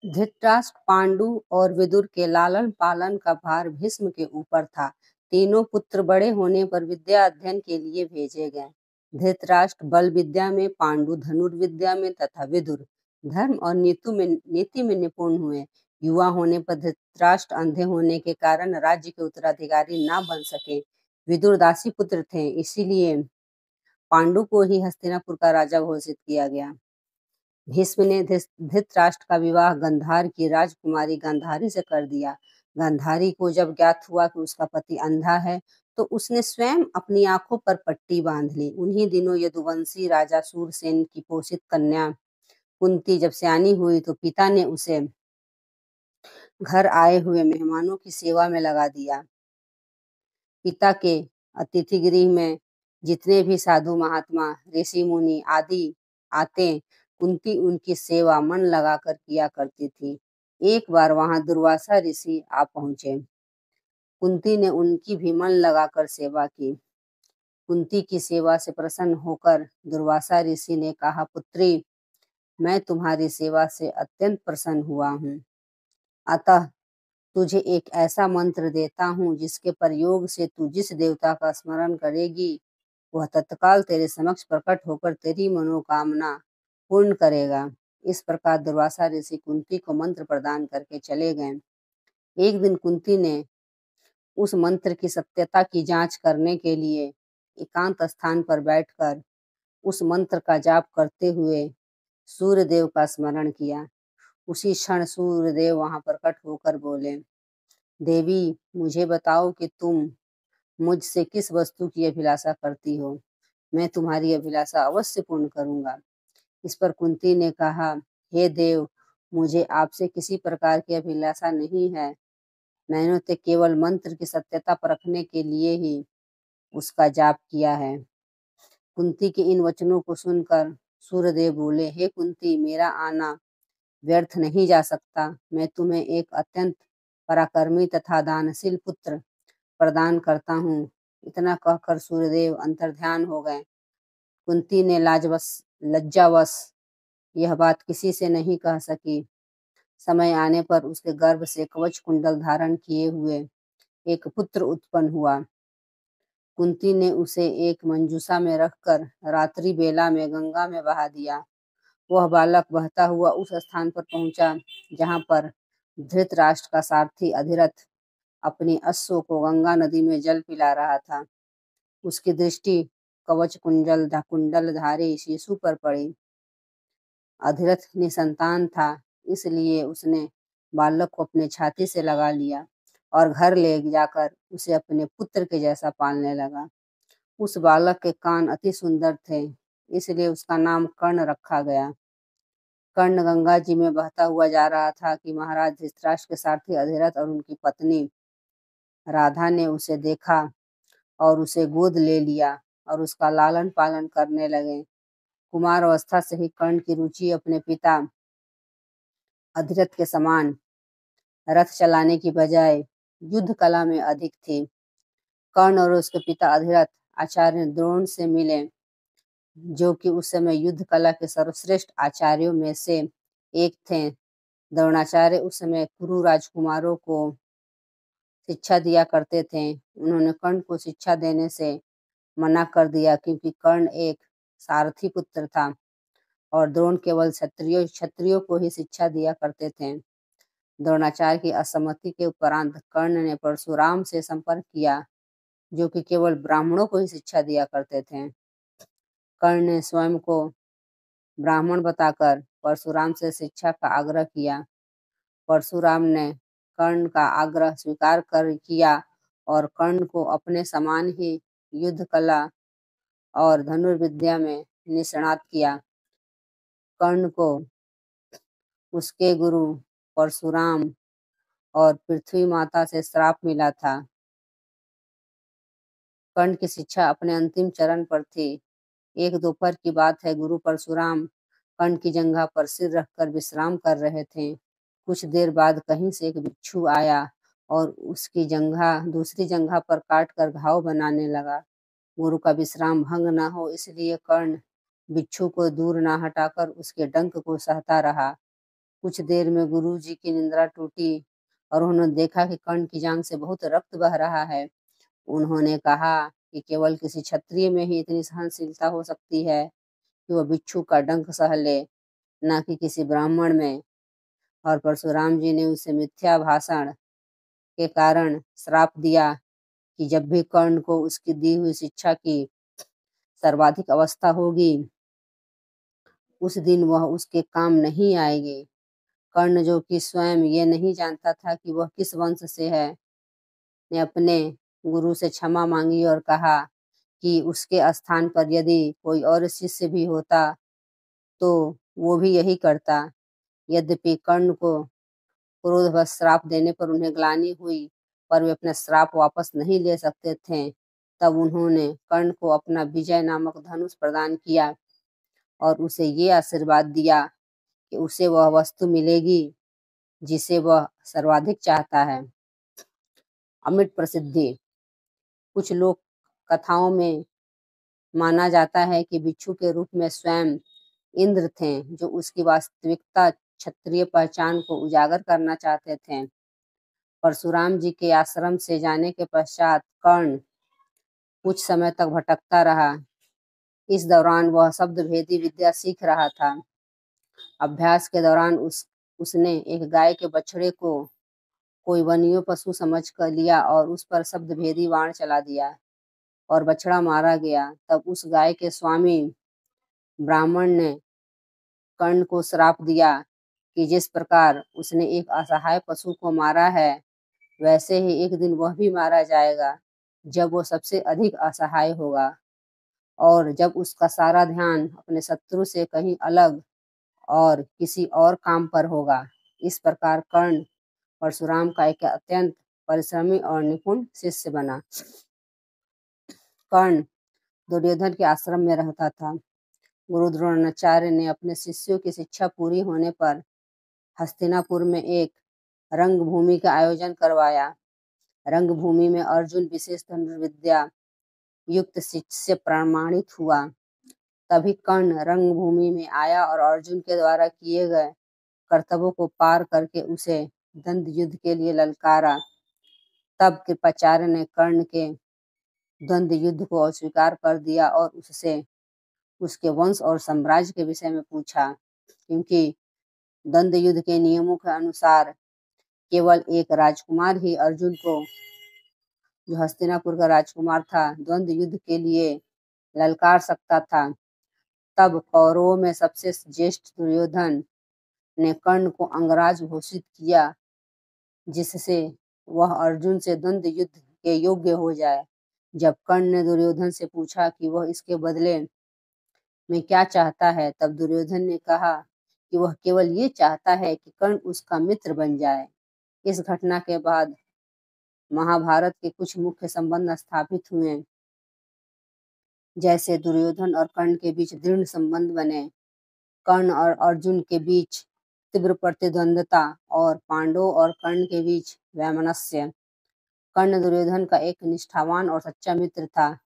धृतराष्ट्र, पांडु और विदुर के लालन पालन का भार भीष्म के ऊपर था। तीनों पुत्र बड़े होने पर विद्या अध्ययन के लिए भेजे गए। धृतराष्ट्र बल विद्या में, पांडु धनुर्विद्या में तथा विदुर धर्म और नीति में निपुण हुए। युवा होने पर धृतराष्ट्र अंधे होने के कारण राज्य के उत्तराधिकारी न बन सके। विदुर दासी पुत्र थे, इसीलिए पांडु को ही हस्तिनापुर का राजा घोषित किया गया। भीष्म ने धृतराष्ट्र का विवाह गांधार की राजकुमारी गांधारी से कर दिया। गांधारी को जब ज्ञात हुआ कि उसका पति अंधा है, तो उसने स्वयं अपनी आंखों पर पट्टी बांध ली। उन्हीं दिनों यदुवंशी राजा सूरसेन की पोषित कन्या कुंती जब सयानी हुई, तो पिता ने उसे घर आए हुए मेहमानों की सेवा में लगा दिया। पिता के अतिथि गृह में जितने भी साधु महात्मा, ऋषि मुनि आदि आते, कुंती उनकी सेवा मन लगाकर किया करती थी। एक बार वहां दुर्वासा ऋषि आ पहुंचे। कुंती ने उनकी भी मन लगाकर सेवा की। कुंती की सेवा से प्रसन्न होकर दुर्वासा ऋषि ने कहा, पुत्री, मैं तुम्हारी सेवा से अत्यंत प्रसन्न हुआ हूँ। अतः तुझे एक ऐसा मंत्र देता हूँ जिसके प्रयोग से तू जिस देवता का स्मरण करेगी, वह तत्काल तेरे समक्ष प्रकट होकर तेरी मनोकामना पूर्ण करेगा। इस प्रकार दुर्वासा ऋषि कुंती को मंत्र प्रदान करके चले गए। एक दिन कुंती ने उस मंत्र की सत्यता की जांच करने के लिए एकांत स्थान पर बैठकर उस मंत्र का जाप करते हुए सूर्यदेव का स्मरण किया। उसी क्षण सूर्यदेव वहां प्रकट होकर बोले, देवी, मुझे बताओ कि तुम मुझसे किस वस्तु की अभिलाषा करती हो। मैं तुम्हारी अभिलाषा अवश्य पूर्ण करूंगा। इस पर कुंती ने कहा, हे देव, मुझे आपसे किसी प्रकार की अभिलाषा नहीं है। मैंने तो केवल मंत्र की सत्यता परखने के लिए ही उसका जाप किया है। कुंती के इन वचनों को सुनकर सूर्यदेव बोले, हे कुंती, मेरा आना व्यर्थ नहीं जा सकता। मैं तुम्हें एक अत्यंत पराक्रमी तथा दानशील पुत्र प्रदान करता हूँ। इतना कहकर सूर्यदेव अंतर्ध्यान हो गए। कुंती ने लज्जावश यह बात किसी से नहीं कह सकी। समय आने पर उसके गर्भ से कवच कुंडल धारण किए हुए एक पुत्र उत्पन्न हुआ। कुंती ने उसे एक मंजूषा में रखकर रात्रि बेला में गंगा में बहा दिया। वह बालक बहता हुआ उस स्थान पर पहुंचा जहां पर धृतराष्ट्र का सारथी अधिरथ अपनी अश्व को गंगा नदी में जल पिला रहा था। उसकी दृष्टि कवच कुंडलधारी शिशु पर पड़ी। अधिरथ निसंतान था, इसलिए उसने बालक को अपने छाती से लगा लिया और घर ले जाकर उसे अपने पुत्र के जैसा पालने लगा। उस बालक के कान अति सुंदर थे, इसलिए उसका नाम कर्ण रखा गया। कर्ण गंगा जी में बहता हुआ जा रहा था कि महाराज धृतराष्ट्र के सारथी अधिरथ और उनकी पत्नी राधा ने उसे देखा और उसे गोद ले लिया और उसका लालन पालन करने लगे। कुमार अवस्था से ही कर्ण की रुचि अपने पिता अधिरथ के समान रथ चलाने की बजाय युद्ध कला में अधिक थी। कर्ण और उसके पिता अधिरथ आचार्य द्रोण से मिले, जो कि उस समय युद्ध कला के सर्वश्रेष्ठ आचार्यों में से एक थे। द्रोणाचार्य उस समय कुरु राजकुमारों को शिक्षा दिया करते थे। उन्होंने कर्ण को शिक्षा देने से मना कर दिया, क्योंकि कर्ण एक सारथी पुत्र था और द्रोण केवल क्षत्रियों को ही शिक्षा दिया करते थे। द्रोणाचार्य की असम्मति के उपरांत कर्ण ने परशुराम से संपर्क किया, जो कि केवल ब्राह्मणों को ही शिक्षा दिया करते थे। कर्ण ने स्वयं को ब्राह्मण बताकर परशुराम से शिक्षा का आग्रह किया। परशुराम ने कर्ण का आग्रह स्वीकार कर किया और कर्ण को अपने समान ही युद्ध कला और धनुर्विद्या में निष्णात किया। कर्ण को उसके गुरु परशुराम और पृथ्वी माता से श्राप मिला था। कर्ण की शिक्षा अपने अंतिम चरण पर थी। एक दोपहर की बात है, गुरु परशुराम कर्ण की जंघा पर सिर रखकर विश्राम कर रहे थे। कुछ देर बाद कहीं से एक बिच्छू आया और उसकी जंघा दूसरी जंघा पर काट कर घाव बनाने लगा। गुरु का विश्राम भंग न हो, इसलिए कर्ण बिच्छू को दूर न हटाकर उसके डंक को सहता रहा। कुछ देर में गुरुजी की निद्रा टूटी और उन्होंने देखा कि कर्ण की जांघ से बहुत रक्त बह रहा है। उन्होंने कहा कि केवल किसी क्षत्रिय में ही इतनी सहनशीलता हो सकती है कि वह बिच्छू का डंक सह ले, न कि किसी ब्राह्मण में। और परशुराम जी ने उसे मिथ्या भाषण के कारण श्राप दिया कि जब भी कर्ण को उसकी दी हुई शिक्षा की सर्वाधिक अवस्था होगी, उस दिन वह उसके काम नहीं आएगी। कर्ण, जो कि स्वयं ये नहीं जानता था कि वह किस वंश से है, ने अपने गुरु से क्षमा मांगी और कहा कि उसके स्थान पर यदि कोई और शिष्य भी होता तो वो भी यही करता। यद्यपि कर्ण को क्रोधवश श्राप देने पर उन्हें ग्लानि हुई, पर वे अपना श्राप वापस नहीं ले सकते थे। तब उन्होंने कर्ण को अपना विजय नामक धनुष प्रदान किया और उसे ये आशीर्वाद दिया कि उसे वह वस्तु मिलेगी जिसे वह सर्वाधिक चाहता है। अमिट प्रसिद्धि। कुछ लोक कथाओं में माना जाता है कि बिच्छू के रूप में स्वयं इंद्र थे, जो उसकी वास्तविकता क्षत्रिय पहचान को उजागर करना चाहते थे। परशुराम जी के आश्रम से जाने के पश्चात कर्ण कुछ समय तक भटकता रहा। इस दौरान वह शब्द भेदी विद्या सीख रहा था। अभ्यास के दौरान उसने एक गाय के बछड़े को कोई वन्य पशु समझ कर लिया और उस पर शब्द भेदी बाण चला दिया और बछड़ा मारा गया। तब उस गाय के स्वामी ब्राह्मण ने कर्ण को श्राप दिया कि जिस प्रकार उसने एक असहाय पशु को मारा है, वैसे ही एक दिन वह भी मारा जाएगा, जब वो सबसे अधिक असहाय होगा और जब उसका सारा ध्यान अपने शत्रु से कहीं अलग और किसी और काम पर होगा। इस प्रकार कर्ण परशुराम का एक अत्यंत परिश्रमी और निपुण शिष्य बना। कर्ण दुर्योधन के आश्रम में रहता था। गुरु द्रोणाचार्य ने अपने शिष्यों की शिक्षा पूरी होने पर हस्तिनापुर में एक रंगभूमि का आयोजन करवाया। रंगभूमि में अर्जुन विशेष धनुर्विद्या युक्त शिष्य प्रमाणित हुआ। तभी कर्ण रंगभूमि में आया और अर्जुन के द्वारा किए गए कर्तव्यों को पार करके उसे द्वंद्व युद्ध के लिए ललकारा। तब कृपाचार्य ने कर्ण के द्वंद्व युद्ध को अस्वीकार कर दिया और उससे उसके वंश और साम्राज्य के विषय में पूछा, क्योंकि द्वंद्व युद्ध के नियमों के अनुसार केवल एक राजकुमार ही अर्जुन को, जो हस्तिनापुर का राजकुमार था, द्वंद्व युद्ध के लिए ललकार सकता था। तब कौरवों में सबसे ज्येष्ठ दुर्योधन ने कर्ण को अंगराज घोषित किया, जिससे वह अर्जुन से द्वंद्व युद्ध के योग्य हो जाए। जब कर्ण ने दुर्योधन से पूछा कि वह इसके बदले में क्या चाहता है, तब दुर्योधन ने कहा कि वह केवल ये चाहता है कि कर्ण उसका मित्र बन जाए। इस घटना के बाद महाभारत के कुछ मुख्य संबंध स्थापित हुए, जैसे दुर्योधन और कर्ण के बीच दृढ़ संबंध बने, कर्ण और अर्जुन के बीच तीव्र प्रतिद्वंद्विता और पांडवों और कर्ण के बीच वैमनस्य। कर्ण दुर्योधन का एक निष्ठावान और सच्चा मित्र था।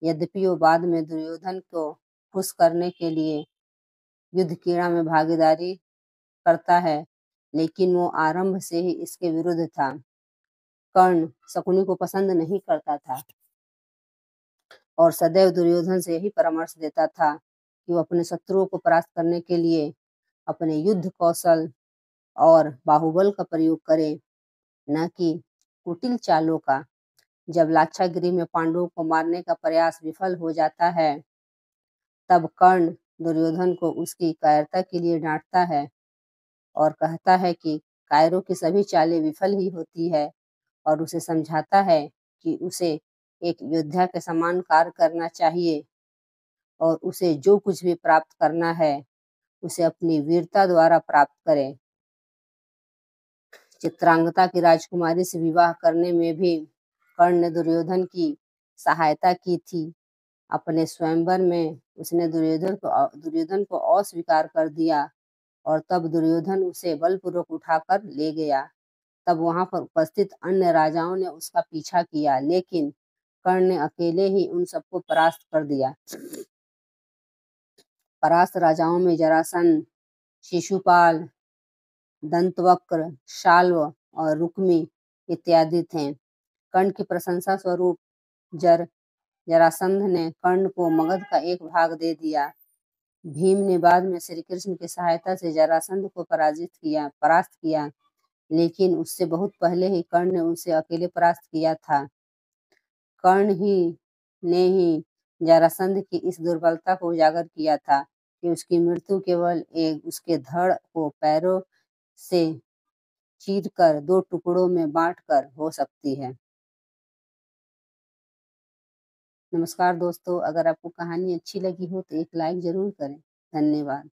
यद्यपि वो बाद में दुर्योधन को खुश करने के लिए युद्ध क्रीड़ा में भागीदारी करता है, लेकिन वो आरंभ से ही इसके विरुद्ध था। कर्ण शकुनी को पसंद नहीं करता था और सदैव दुर्योधन से यही परामर्श देता था कि वो अपने शत्रुओं को परास्त करने के लिए अपने युद्ध कौशल और बाहुबल का प्रयोग करे, न कि कुटिल चालों का। जब लाक्षागृह में पांडवों को मारने का प्रयास विफल हो जाता है, तब कर्ण दुर्योधन को उसकी कायरता के लिए डांटता है और कहता है कि कायरों की सभी चालें विफल ही होती है, और उसे समझाता है कि उसे एक योद्धा के समान कार्य करना चाहिए और उसे जो कुछ भी प्राप्त करना है, उसे अपनी वीरता द्वारा प्राप्त करे। चित्रांगदा की राजकुमारी से विवाह करने में भी कर्ण ने दुर्योधन की सहायता की थी। अपने स्वयंवर में उसने दुर्योधन को अस्वीकार कर दिया और तब दुर्योधन उसे बलपूर्वक उठाकर ले गया। तब वहां पर उपस्थित अन्य राजाओं ने उसका पीछा किया, लेकिन कर्ण ने अकेले ही उन सबको परास्त कर दिया। परास्त राजाओं में जरासंध, शिशुपाल, दंतवक्र, शाल्व और रुक्मी इत्यादि थे। कर्ण की प्रशंसा स्वरूप जरासंध ने कर्ण को मगध का एक भाग दे दिया। भीम ने बाद में श्री कृष्ण की सहायता से जरासंध को परास्त किया, लेकिन उससे बहुत पहले ही कर्ण ने उसे अकेले परास्त किया था। कर्ण ने ही जरासंध की इस दुर्बलता को उजागर किया था कि उसकी मृत्यु केवल उसके धड़ को पैरों से चीरकर 2 टुकड़ों में बांटकर हो सकती है। नमस्कार दोस्तों, अगर आपको कहानी अच्छी लगी हो तो एक लाइक जरूर करें। धन्यवाद।